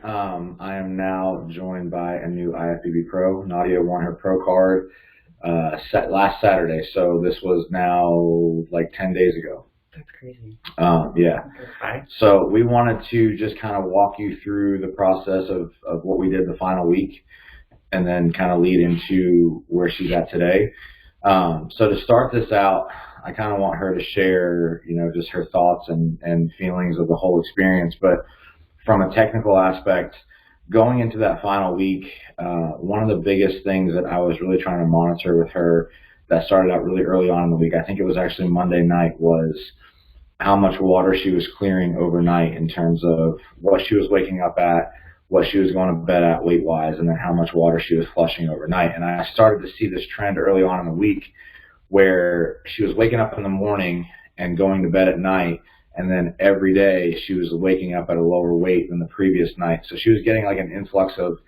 I am now joined by a new IFBB Pro. Nadia won her Pro card last Saturday, so this was now like 10 days ago. That's crazy. Yeah. Okay. So we wanted to just kind of walk you through the process of what we did the final week, and then kind of lead into where she's at today. So to start this out, I kind of want her to share, just her thoughts and feelings of the whole experience. But from a technical aspect, going into that final week, one of the biggest things that I was really trying to monitor with her that started out really early on in the week, I think it was actually Monday night, was how much water she was clearing overnight in terms of what she was waking up at, what she was going to bed at weight-wise, and then how much water she was flushing overnight. And I started to see this trend early on in the week where she was waking up in the morning and going to bed at night, and then every day she was waking up at a lower weight than the previous night. So she was getting like an influx of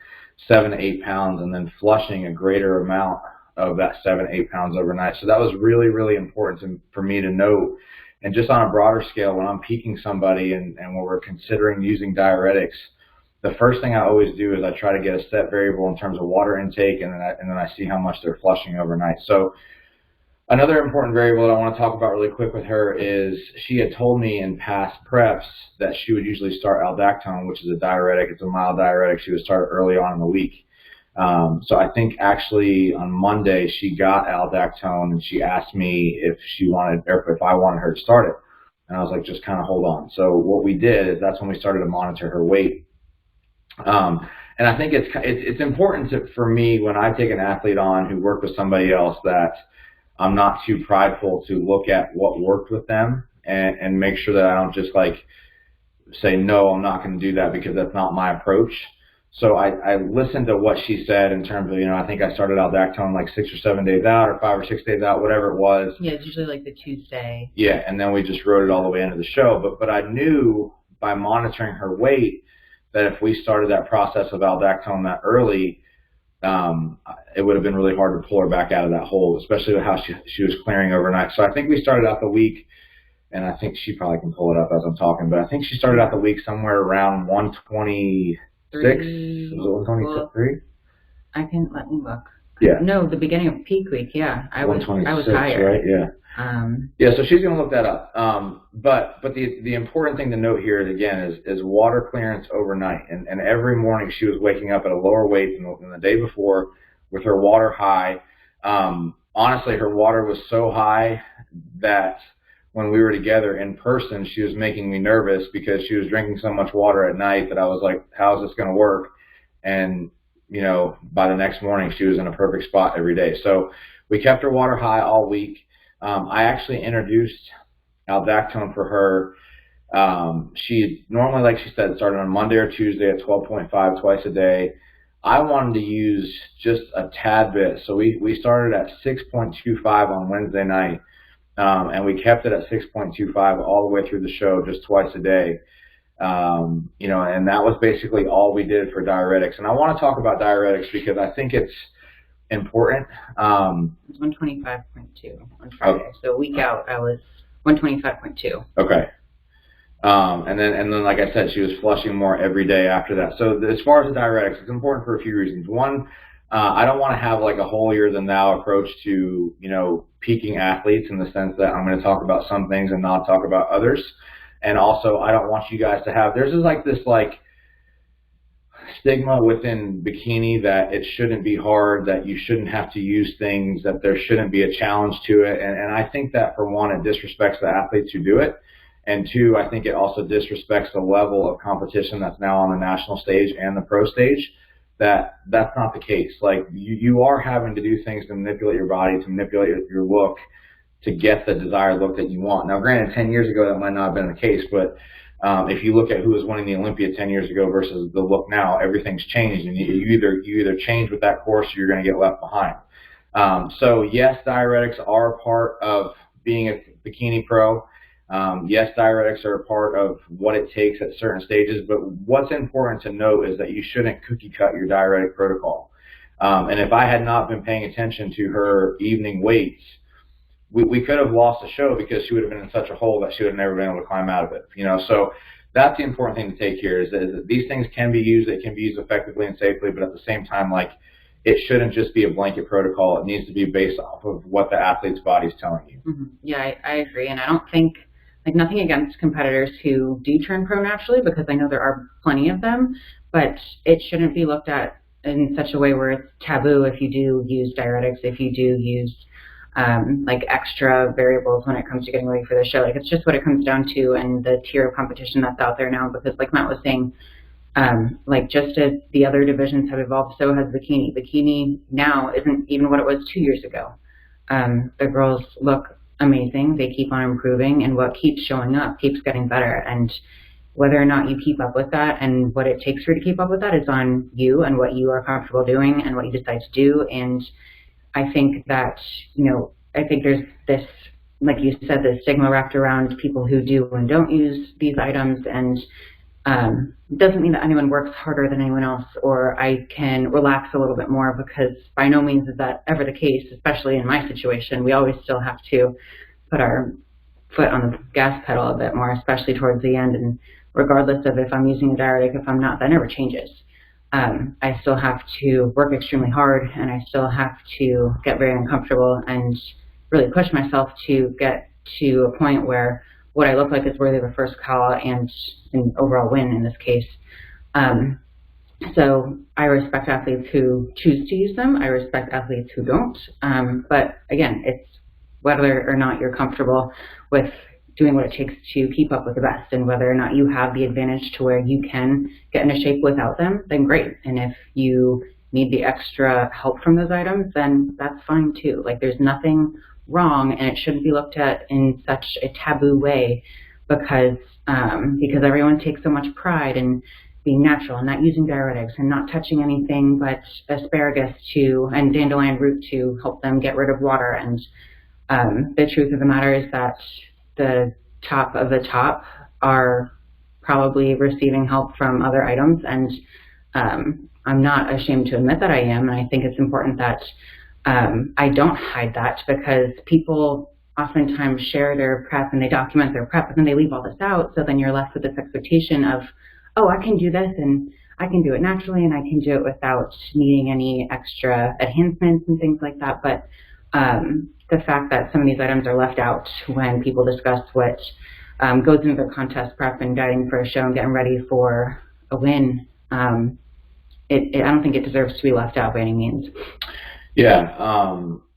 7 to 8 pounds and then flushing a greater amount of that 7 to 8 pounds overnight. So that was really, really important for me to note. And just on a broader scale, when I'm peaking somebody and when we're considering using diuretics, the first thing I always do is I try to get a set variable in terms of water intake, and then I see how much they're flushing overnight. So another important variable that I want to talk about really quick with her is she had told me in past preps that she would usually start aldactone, which is a diuretic. It's a mild diuretic. She would start early on in the week. So I think actually on Monday she got aldactone and she asked me if I wanted her to start it. And I was like, just kind of hold on. So what we did is that's when we started to monitor her weight. And I think it's important for me when I take an athlete on who worked with somebody else that I'm not too prideful to look at what worked with them and make sure that I don't just like say, no, I'm not going to do that because that's not my approach. So I listened to what she said in terms of, I think I started aldactone like 6 or 7 days out or 5 or 6 days out, whatever it was. Yeah, it's usually like the Tuesday. Yeah, and then we just wrote it all the way into the show. But I knew by monitoring her weight that if we started that process of aldactone that early, it would have been really hard to pull her back out of that hole, especially with how she was clearing overnight. So I think we started out the week, and I think she probably can pull it up as I'm talking, but I think she started out the week somewhere around 126. Was it 123? Let me look. Yeah. No, the beginning of peak week, yeah. I was higher. Right? Yeah. Yeah, so she's going to look that up. But the important thing to note here is water clearance overnight. And every morning she was waking up at a lower weight than the day before with her water high. Honestly, her water was so high that when we were together in person, she was making me nervous because she was drinking so much water at night that I was like, how is this going to work? And, by the next morning, she was in a perfect spot every day. So we kept her water high all week. I actually introduced aldactone for her. She normally, like she said, started on Monday or Tuesday at 12.5 twice a day. I wanted to use just a tad bit. So we started at 6.25 on Wednesday night, and we kept it at 6.25 all the way through the show, just twice a day. And that was basically all we did for diuretics. And I want to talk about diuretics because I think it's important. It was 125.2 on Friday. So a week out, I was 125.2. Okay. And then, like I said, she was flushing more every day after that. So as far as the diuretics, it's important for a few reasons. One, I don't want to have like a holier than thou approach to, peaking athletes in the sense that I'm going to talk about some things and not talk about others. And also, I don't want you guys to have, there's this stigma within bikini that it shouldn't be hard, that you shouldn't have to use things, that there shouldn't be a challenge to it. And I think that for one, it disrespects the athletes who do it. And two, I think it also disrespects the level of competition that's now on the national stage and the pro stage. That's not the case. Like you are having to do things to manipulate your body, to manipulate your look, to get the desired look that you want. Now, granted, 10 years ago, that might not have been the case, but if you look at who was winning the Olympia 10 years ago versus the look now, everything's changed, and you either change with that course or you're going to get left behind. So yes, diuretics are a part of being a bikini pro. Yes, diuretics are a part of what it takes at certain stages, but what's important to note is that you shouldn't cookie cut your diuretic protocol. And if I had not been paying attention to her evening weights, we could have lost the show because she would have been in such a hole that she would have never been able to climb out of it. So that's the important thing to take here is that these things can be used. They can be used effectively and safely, but at the same time, like, it shouldn't just be a blanket protocol. It needs to be based off of what the athlete's body's telling you. Mm-hmm. Yeah, I agree. And I don't think, like, nothing against competitors who do turn pro naturally, because I know there are plenty of them, but it shouldn't be looked at in such a way where it's taboo if you do use diuretics, if you do use like extra variables when it comes to getting ready for the show. Like, it's just what it comes down to, and the tier of competition that's out there now, because like Matt was saying, like, just as the other divisions have evolved, so has bikini. Bikini now isn't even what it was 2 years ago. The girls look amazing. They keep on improving, and what keeps showing up keeps getting better. And whether or not you keep up with that and what it takes for you to keep up with that is on you and what you are comfortable doing and what you decide to do. And I think that, I think there's this, like you said, this stigma wrapped around people who do and don't use these items, and doesn't mean that anyone works harder than anyone else, or I can relax a little bit more, because by no means is that ever the case, especially in my situation. We always still have to put our foot on the gas pedal a bit more, especially towards the end, and regardless of if I'm using a diuretic, if I'm not, that never changes. I still have to work extremely hard, and I still have to get very uncomfortable and really push myself to get to a point where what I look like is worthy of a first call and an overall win in this case. So I respect athletes who choose to use them. I respect athletes who don't. But again, it's whether or not you're comfortable with doing what it takes to keep up with the best, and whether or not you have the advantage to where you can get into shape without them, then great. And if you need the extra help from those items, then that's fine too. Like, there's nothing wrong, and it shouldn't be looked at in such a taboo way, because everyone takes so much pride in being natural and not using diuretics and not touching anything but asparagus and dandelion root to help them get rid of water. And the truth of the matter is that the top of the top are probably receiving help from other items, and I'm not ashamed to admit that I am. And I think it's important that I don't hide that, because people oftentimes share their prep and they document their prep, but then they leave all this out. So then you're left with this expectation of, oh, I can do this, and I can do it naturally, and I can do it without needing any extra enhancements and things like that. But the fact that some of these items are left out when people discuss what goes into their contest prep and guiding for a show and getting ready for a win, I don't think it deserves to be left out by any means. Yeah,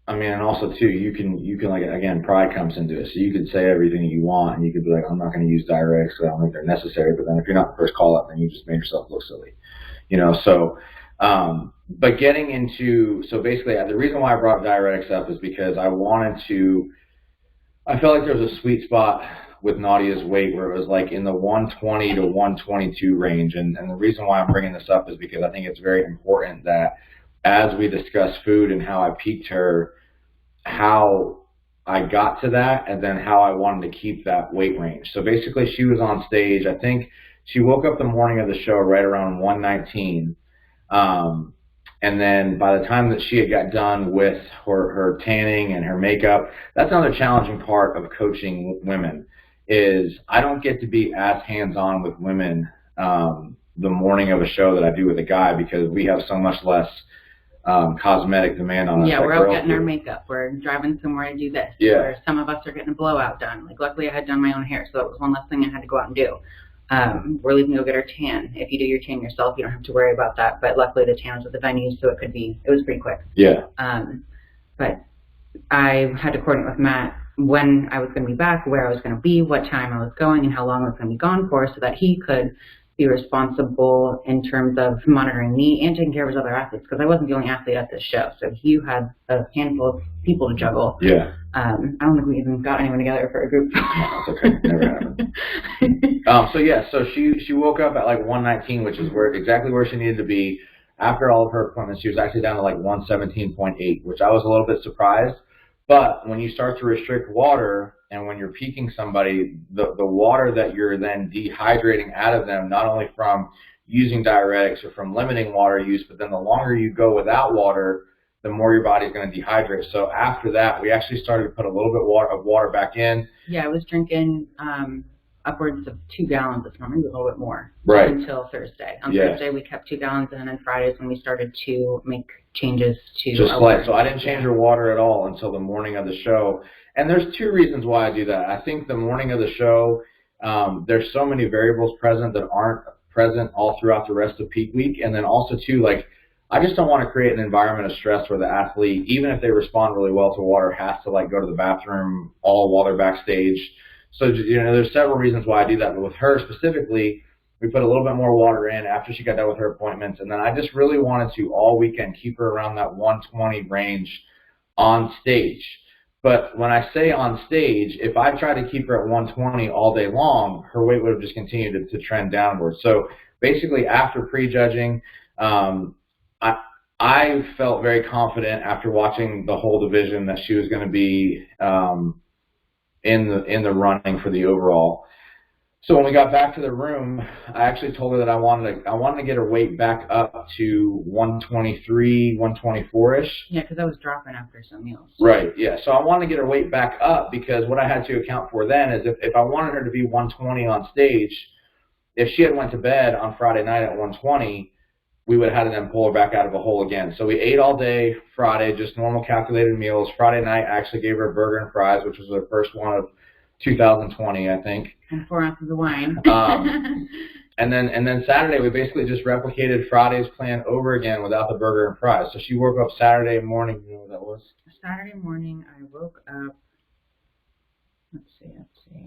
I mean, and also too, you can like, again, pride comes into it. So you could say everything you want, and you could be like, I'm not going to use diuretics because I don't think they're necessary. But then if you're not the first call up, then you just made yourself look silly, So, but getting into, so basically, the reason why I brought diuretics up is because I felt like there was a sweet spot with Nadia's weight where it was like in the 120 to 122 range. And the reason why I'm bringing this up is because I think it's very important that as we discuss food and how I peaked her, how I got to that, and then how I wanted to keep that weight range. So basically, she was on stage. I think she woke up the morning of the show right around 119. And then by the time that she had got done with her tanning and her makeup, that's another challenging part of coaching women, is I don't get to be as hands-on with women the morning of a show that I do with a guy, because we have so much less cosmetic demand on us. Yeah, we're out getting our makeup. We're driving somewhere to do this. Yeah. Or some of us are getting a blowout done. Like, luckily I had done my own hair, so it was one less thing I had to go out and do. We're leaving to go get our tan. If you do your tan yourself, you don't have to worry about that. But luckily the tan was at the venue, so it was pretty quick. Yeah. But I had to coordinate with Matt when I was going to be back, where I was going to be, what time I was going, and how long I was going to be gone for, so that he could be responsible in terms of monitoring me and taking care of his other athletes, because I wasn't the only athlete at this show. So he had a handful of people to juggle. Yeah. I don't think we even got anyone together for a group. No, it's okay. Never happened. So she woke up at like 119, which is exactly where she needed to be. After all of her appointments, she was actually down to like 117.8, which I was a little bit surprised. But when you start to restrict water, and when you're peaking somebody, the water that you're then dehydrating out of them, not only from using diuretics or from limiting water use, but then the longer you go without water, the more your body's going to dehydrate. So after that, we actually started to put a little bit of water back in. Yeah, I was drinking upwards of 2 gallons this morning, maybe a little bit more, right, until Thursday. On Thursday, we kept 2 gallons, and then Fridays when we started to make changes to just slight. So I didn't change her water at all until the morning of the show. And there's 2 reasons why I do that. I think the morning of the show, there's so many variables present that aren't present all throughout the rest of peak week. And then also too, like, I just don't want to create an environment of stress where the athlete, even if they respond really well to water, has to like go to the bathroom all while they're backstage. So, there's several reasons why I do that. But with her specifically, we put a little bit more water in after she got done with her appointments. And then I just really wanted to all weekend keep her around that 120 range on stage. But when I say on stage, if I tried to keep her at 120 all day long, her weight would have just continued to trend downward. So basically after prejudging, I felt very confident after watching the whole division that she was going to be in the running for the overall. So when we got back to the room, I actually told her that I wanted to get her weight back up to 123, 124-ish. Yeah, because I was dropping after some meals. Right, yeah. So I wanted to get her weight back up because what I had to account for then is if I wanted her to be 120 on stage, if she had went to bed on Friday night at 120, we would have had to then pull her back out of a hole again. So we ate all day Friday, just normal calculated meals. Friday night, I actually gave her a burger and fries, which was her first one of 2020, I think. And 4 ounces of wine. And then Saturday, we basically just replicated Friday's plan over again without the burger and fries. So she woke up Saturday morning. You know what that was? Saturday morning, I woke up. Let's see.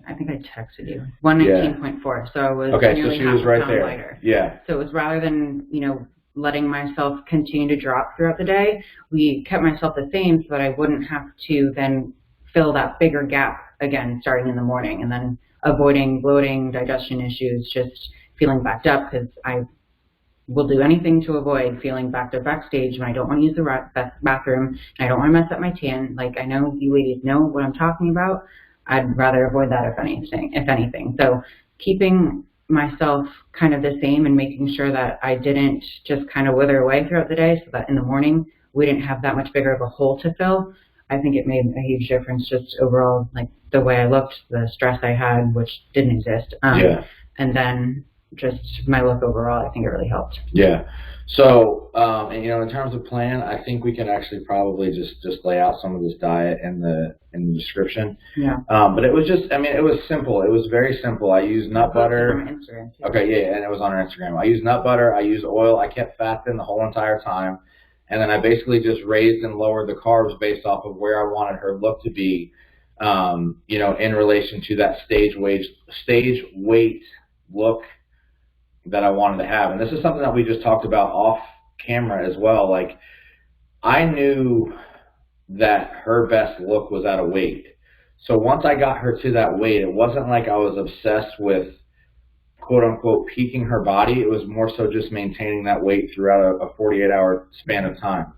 I think I texted you 119.4. So I was okay. So she was right there. Lighter. Yeah. So it was rather than letting myself continue to drop throughout the day, we kept myself the same so that I wouldn't have to then fill that bigger gap again starting in the morning, and then avoiding bloating, digestion issues, just feeling backed up, because I will do anything to avoid feeling backed up backstage when I don't want to use the bathroom and I don't want to mess up my tan. Like, I know you ladies know what I'm talking about. I'd rather avoid that if anything. So keeping myself kind of the same and making sure that I didn't just kind of wither away throughout the day so that in the morning we didn't have that much bigger of a hole to fill. I think it made a huge difference just overall, like the way I looked, the stress I had, which didn't exist. And then just my look overall, I think it really helped. Yeah. So, in terms of plan, I think we can actually probably just lay out some of this diet in the description. Yeah. But it was it was simple. It was very simple. I used nut butter. On Instagram too. Okay, yeah, and it was on our Instagram. I used nut butter. I used oil. I kept fasting the whole entire time. And then I basically just raised and lowered the carbs based off of where I wanted her look to be, in relation to that stage weight look that I wanted to have. And this is something that we just talked about off camera as well. Like, I knew that her best look was at a weight. So once I got her to that weight, it wasn't like I was obsessed with quote unquote peaking her body. It was more so just maintaining that weight throughout a 48-hour span of time.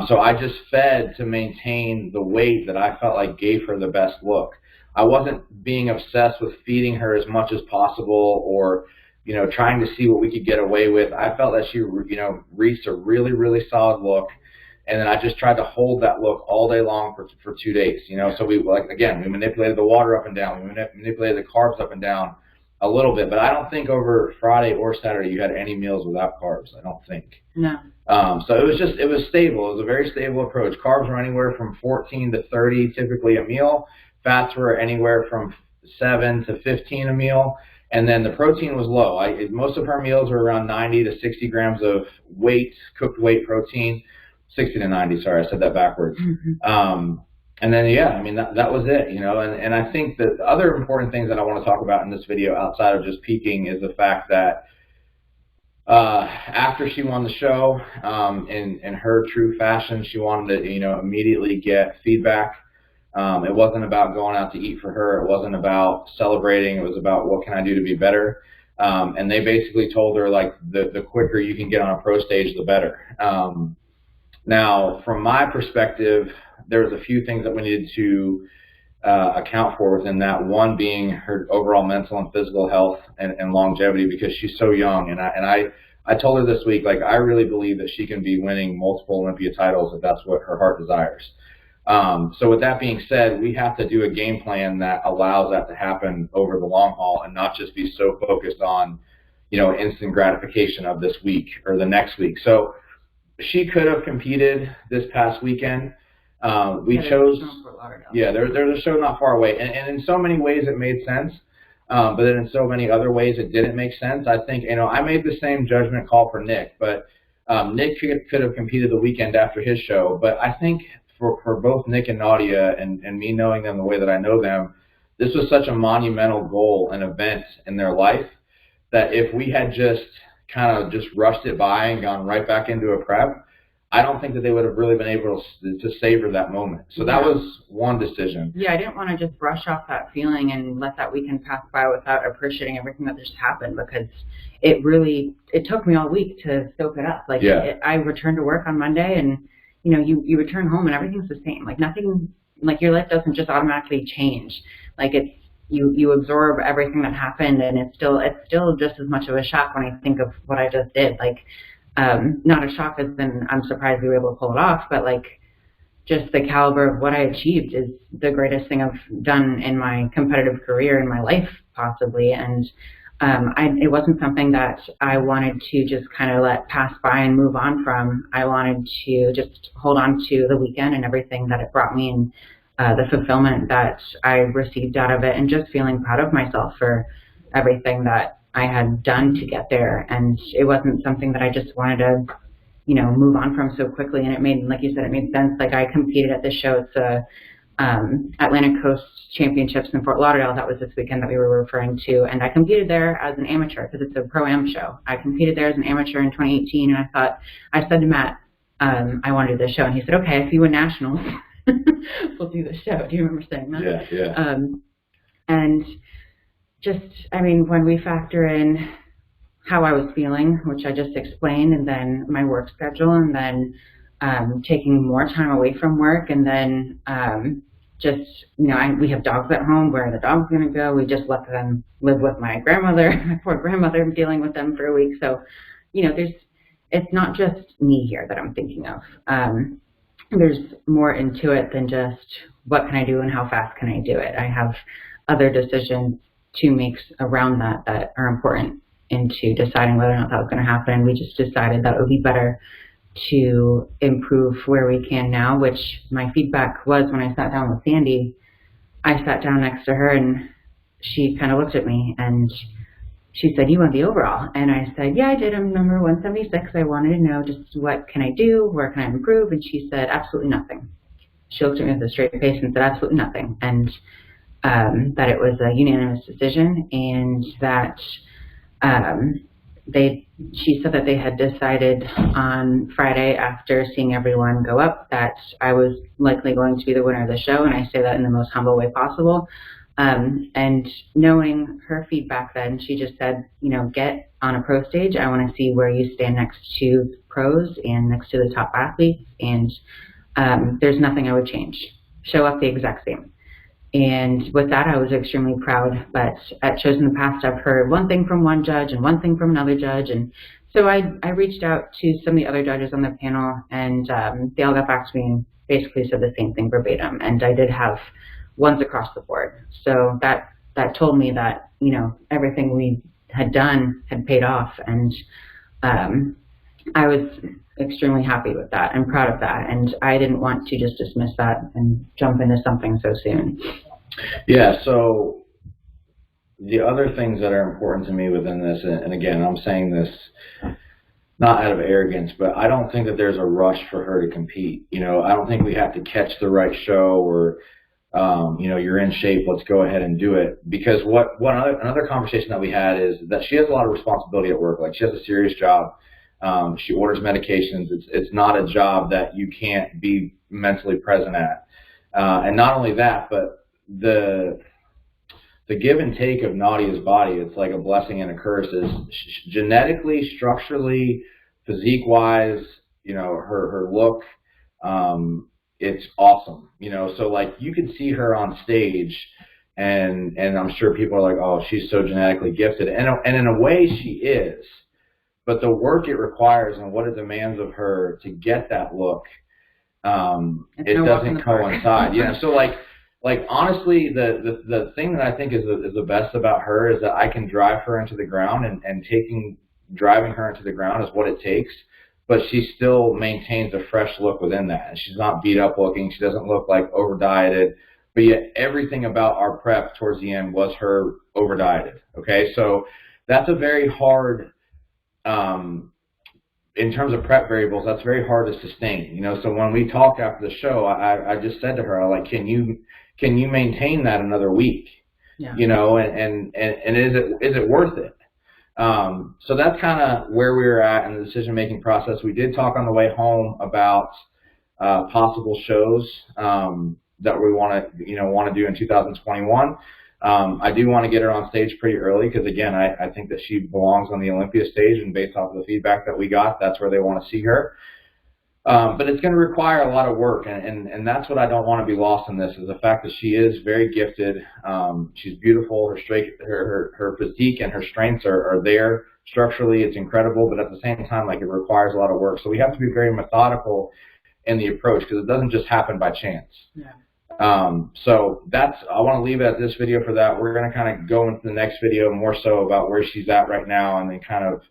So I just fed to maintain the weight that I felt like gave her the best look. I wasn't being obsessed with feeding her as much as possible or, trying to see what we could get away with. I felt that she, reached a really, really solid look. And then I just tried to hold that look all day long for 2 days. So we manipulated the water up and down. We manipulated the carbs up and down a little bit, but I don't think over Friday or Saturday you had any meals without carbs. I don't think. No. So it was stable. It was a very stable approach. Carbs were anywhere from 14 to 30 typically a meal. Fats were anywhere from 7 to 15 a meal. And then the protein was low. Most of her meals were around 90 to 60 grams of cooked weight protein. 60 to 90, sorry, I said that backwards. Mm-hmm. And then, that was it, and I think that the other important things that I want to talk about in this video outside of just peaking is the fact that after she won the show, in her true fashion, she wanted to, immediately get feedback. It wasn't about going out to eat for her. It wasn't about celebrating. It was about what can I do to be better. And they basically told her, like, the quicker you can get on a pro stage, the better. Now, from my perspective, there was a few things that we needed to account for within that. One being her overall mental and physical health and longevity, because she's so young. And I told her this week, like, I really believe that she can be winning multiple Olympia titles if that's what her heart desires. So with that being said, we have to do a game plan that allows that to happen over the long haul and not just be so focused on, instant gratification of this week or the next week. So she could have competed this past weekend. We chose, there's a show not far away. And in so many ways it made sense. But then in so many other ways it didn't make sense. I think, I made the same judgment call for Nick, but Nick could have competed the weekend after his show. But I think for both Nick and Nadia and me knowing them the way that I know them, this was such a monumental goal and event in their life that if we had just kind of just rushed it by and gone right back into a prep, I don't think that they would have really been able to savor that moment. So that was one decision. Yeah, I didn't want to just brush off that feeling and let that weekend pass by without appreciating everything that just happened, because it took me all week to soak it up. I returned to work on Monday, and you return home and everything's the same. Nothing, your life doesn't just automatically change. You absorb everything that happened, and it's still just as much of a shock when I think of what I just did. Not a shock as in I'm surprised we were able to pull it off, but just the caliber of what I achieved is the greatest thing I've done in my competitive career, in my life, possibly. And it wasn't something that I wanted to just kind of let pass by and move on from. I wanted to just hold on to the weekend and everything that it brought me, and the fulfillment that I received out of it, and just feeling proud of myself for everything that I had done to get there. And it wasn't something that I just wanted to, move on from so quickly. And it made, like you said, it made sense. I competed at this show. It's the Atlantic Coast Championships in Fort Lauderdale. That was this weekend that we were referring to. And I competed there as an amateur because it's a pro-am show. I competed there as an amateur in 2018. And I said to Matt, I want to do this show. And he said, okay, if you win nationals, we'll do the show. Do you remember saying that? Yeah. And just, when we factor in how I was feeling, which I just explained, and then my work schedule, and then taking more time away from work, and then we have dogs at home. Where are the dogs going to go? We just let them live with my grandmother, my poor grandmother. I'm dealing with them for a week. So, it's not just me here that I'm thinking of. There's more into it than just what can I do and how fast can I do it. I have other decisions to make around that are important into deciding whether or not that was going to happen. And we just decided that it would be better to improve where we can now, which my feedback was when I sat down with Sandy. I sat down next to her and she kind of looked at me and she said, you won the overall. And I said, yeah, I did. I'm number 176. I wanted to know just what can I do? Where can I improve? And she said, absolutely nothing. She looked at me with a straight face and said, absolutely nothing. And that it was a unanimous decision, and that she said that they had decided on Friday, after seeing everyone go up, that I was likely going to be the winner of the show. And I say that in the most humble way possible. And knowing her feedback then, she just said, get on a pro stage. I want to see where you stand next to pros and next to the top athletes. And there's nothing I would change. Show up the exact same. And with that, I was extremely proud. But at shows in the past, I've heard one thing from one judge and one thing from another judge. And so I reached out to some of the other judges on the panel, and they all got back to me and basically said the same thing verbatim. And I did have ones across the board. So that told me that, everything we had done had paid off. And I was extremely happy with that and proud of that. And I didn't want to just dismiss that and jump into something so soon. Yeah, so the other things that are important to me within this, and again, I'm saying this not out of arrogance, but I don't think that there's a rush for her to compete. I don't think we have to catch the right show or, you're in shape, let's go ahead and do it. Because another conversation that we had is that she has a lot of responsibility at work. She has a serious job. She orders medications. It's not a job that you can't be mentally present at. And not only that, but the give and take of Nadia's body, it's like a blessing and a curse. Is genetically, structurally, physique-wise, her look, it's awesome. So you could see her on stage, and I'm sure people are like, oh, she's so genetically gifted, and in a way she is. But the work it requires and what it demands of her to get that look, it doesn't coincide. Yeah. So like honestly, the thing that I think is the best about her is that I can drive her into the ground, and driving her into the ground is what it takes. But she still maintains a fresh look within that. And she's not beat up looking. She doesn't look like over dieted. But yet everything about our prep towards the end was her over dieted. Okay, so that's a very hard, in terms of prep variables, that's very hard to sustain. So when we talked after the show, I just said to her, I like, can you maintain that another week? Yeah. And is it worth it? So that's kind of where we were at in the decision-making process. We did talk on the way home about possible shows that we want to do in 2021. I do want to get her on stage pretty early because, again, I think that she belongs on the Olympia stage, and based off of the feedback that we got, that's where they want to see her. But it's going to require a lot of work, and that's what I don't want to be lost in this, is the fact that she is very gifted. She's beautiful. Her physique and her strengths are there. Structurally, it's incredible, but at the same time, like, it requires a lot of work. So we have to be very methodical in the approach because it doesn't just happen by chance. Yeah. So I want to leave it at this video for that. We're going to kind of go into the next video more so about where she's at right now, and then kind of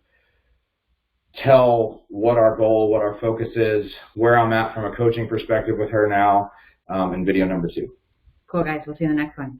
tell what our goal, what our focus is, where I'm at from a coaching perspective with her now, in video number 2. Cool, guys. We'll see you in the next one.